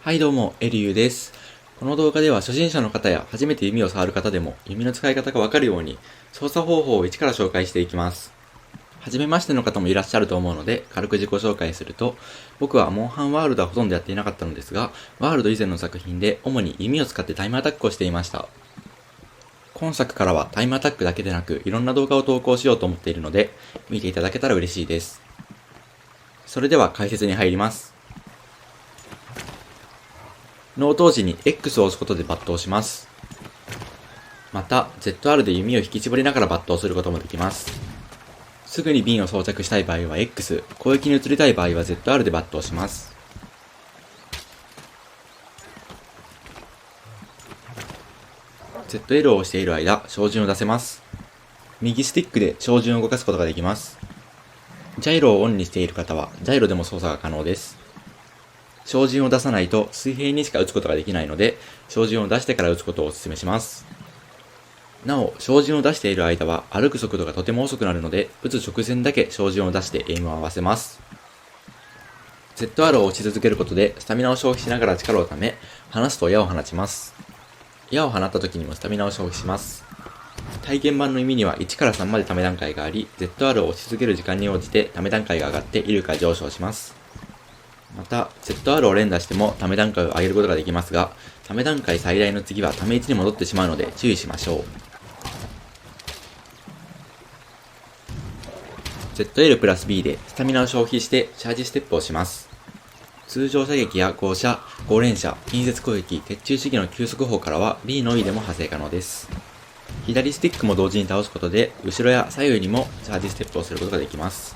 はいどうも、エリュウです。この動画では初心者の方や初めて弓を触る方でも弓の使い方がわかるように操作方法を一から紹介していきます。初めましての方もいらっしゃると思うので軽く自己紹介すると、僕はモンハンワールドはほとんどやっていなかったのですが、ワールド以前の作品で主に弓を使ってタイムアタックをしていました。今作からはタイムアタックだけでなくいろんな動画を投稿しようと思っているので、見ていただけたら嬉しいです。それでは解説に入ります。納刀時に X を押すことで抜刀します。また、ZR で弓を引き絞りながら抜刀することもできます。すぐに瓶を装着したい場合は X、攻撃に移りたい場合は ZR で抜刀します。ZL を押している間、照準を出せます。右スティックで照準を動かすことができます。ジャイロをオンにしている方は、ジャイロでも操作が可能です。照準を出さないと水平にしか打つことができないので、照準を出してから打つことをお勧めします。なお、照準を出している間は歩く速度がとても遅くなるので、打つ直前だけ照準を出してエイムを合わせます。ZR を押し続けることでスタミナを消費しながら力をため、離すと矢を放ちます。矢を放った時にもスタミナを消費します。体験版の弓には1から3までため段階があり、ZR を押し続ける時間に応じてため段階が上がって威力が上昇します。また、ZR を連打してもため段階を上げることができますが、ため段階最大の次はため1に戻ってしまうので注意しましょう。ZL プラス B でスタミナを消費してチャージステップをします。通常射撃や5射、5連射、近接攻撃、鉄柱試技の急速砲からは B のみでも派生可能です。左スティックも同時に倒すことで、後ろや左右にもチャージステップをすることができます。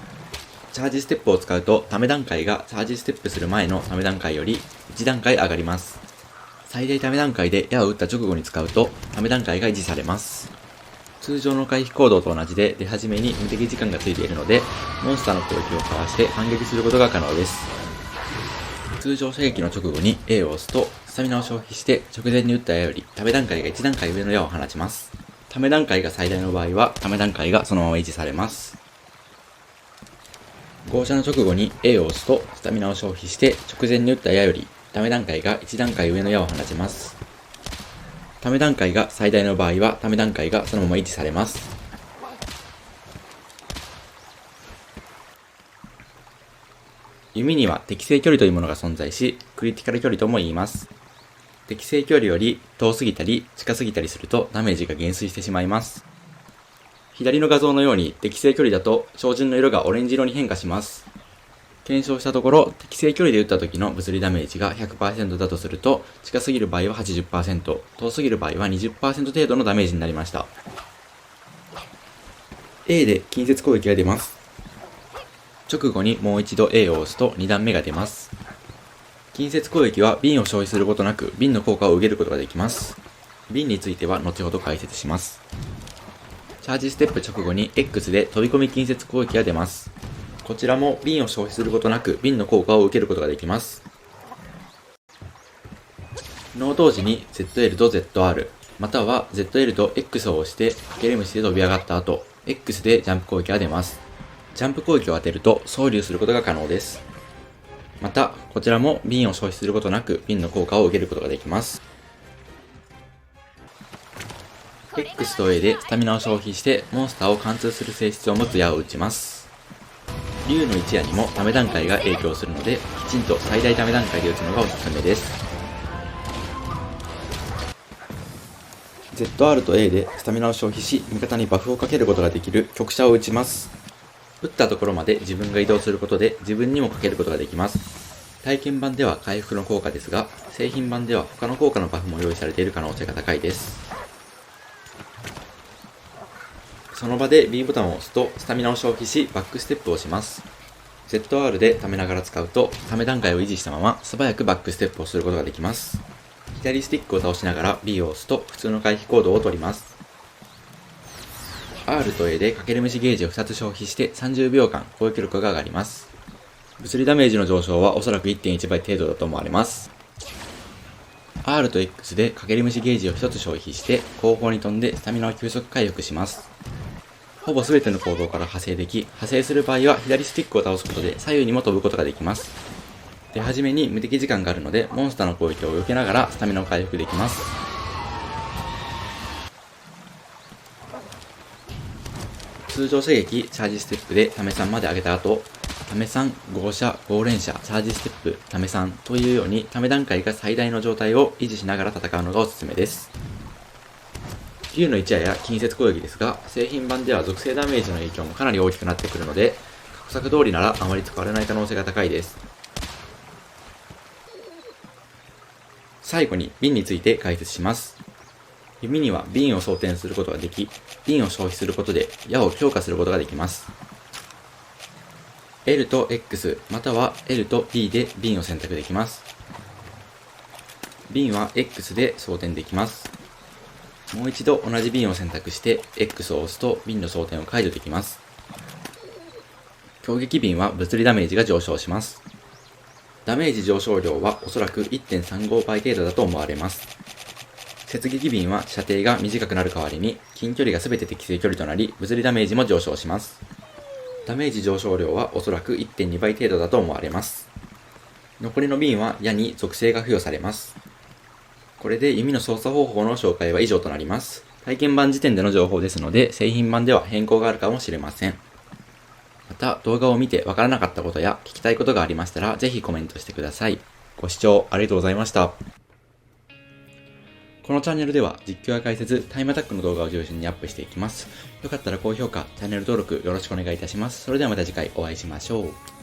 チャージステップを使うと、ため段階がチャージステップする前のため段階より1段階上がります。最大ため段階で矢を打った直後に使うと、ため段階が維持されます。通常の回避行動と同じで出始めに無敵時間がついているので、モンスターの攻撃をかわして反撃することが可能です。通常射撃の直後に A を押すと、スタミナを消費して直前に撃った矢よりため段階が1段階上の矢を放ちます。ため段階が最大の場合は、ため段階がそのまま維持されます。号射の直後に A を押すと、スタミナを消費して直前に撃った矢より、ため段階が1段階上の矢を放ちます。ため段階が最大の場合は、ため段階がそのまま維持されます。弓には適正距離というものが存在し、クリティカル距離とも言います。適正距離より遠すぎたり近すぎたりするとダメージが減衰してしまいます。左の画像のように適正距離だと照準の色がオレンジ色に変化します。検証したところ、適正距離で撃った時の物理ダメージが 100% だとすると、近すぎる場合は 80%、遠すぎる場合は 20% 程度のダメージになりました。A で近接攻撃が出ます。直後にもう一度 A を押すと2段目が出ます。近接攻撃は瓶を消費することなく瓶の効果を受けることができます。瓶については後ほど解説します。チャージステップ直後に X で飛び込み近接攻撃が出ます。こちらも瓶を消費することなく瓶の効果を受けることができます。納刀時に ZL と ZR、または ZL と X を押してかける虫で飛び上がった後、X でジャンプ攻撃が出ます。ジャンプ攻撃を当てると装流することが可能です。また、こちらも瓶を消費することなく瓶の効果を受けることができます。X と A でスタミナを消費してモンスターを貫通する性質を持つ矢を撃ちます。竜の一矢にもため段階が影響するので、きちんと最大ため段階で撃つのがおすすめです。ZR と A でスタミナを消費し、味方にバフをかけることができる曲射を撃ちます。撃ったところまで自分が移動することで自分にもかけることができます。体験版では回復の効果ですが、製品版では他の効果のバフも用意されている可能性が高いです。その場で B ボタンを押すとスタミナを消費しバックステップをします。ZR でためながら使うとため段階を維持したまま素早くバックステップをすることができます。左スティックを倒しながら B を押すと普通の回避行動を取ります。R と A でかける虫ゲージを2つ消費して30秒間攻撃力が上がります。物理ダメージの上昇はおそらく 1.1 倍程度だと思われます。R と X でかける虫ゲージを1つ消費して後方に飛んでスタミナを急速回復します。ほぼ全ての行動から派生でき、派生する場合は左スティックを倒すことで左右にも飛ぶことができます。で、はじめに無敵時間があるので、モンスターの攻撃を避けながらスタミナを回復できます。通常射撃、チャージステップでため3まで上げた後、ため3、合射、合連射、チャージステップ、ため3というようにため段階が最大の状態を維持しながら戦うのがおすすめです。竜の一夜や近接攻撃ですが、製品版では属性ダメージの影響もかなり大きくなってくるので、過去作通りならあまり使われない可能性が高いです。最後に瓶について解説します。弓には瓶を装填することができ、瓶を消費することで矢を強化することができます。L と X または L と B で瓶を選択できます。瓶は X で装填できます。もう一度同じ瓶を選択して X を押すと瓶の装填を解除できます。強撃瓶は物理ダメージが上昇します。ダメージ上昇量はおそらく 1.35 倍程度だと思われます。接撃瓶は射程が短くなる代わりに近距離が全て適正距離となり物理ダメージも上昇します。ダメージ上昇量はおそらく 1.2 倍程度だと思われます。残りの瓶は矢に属性が付与されます。これで弓の操作方法の紹介は以上となります。体験版時点での情報ですので製品版では変更があるかもしれません。また動画を見てわからなかったことや聞きたいことがありましたらぜひコメントしてください。ご視聴ありがとうございました。このチャンネルでは実況や解説、タイムアタックの動画を中心にアップしていきます。よかったら高評価、チャンネル登録よろしくお願いいたします。それではまた次回お会いしましょう。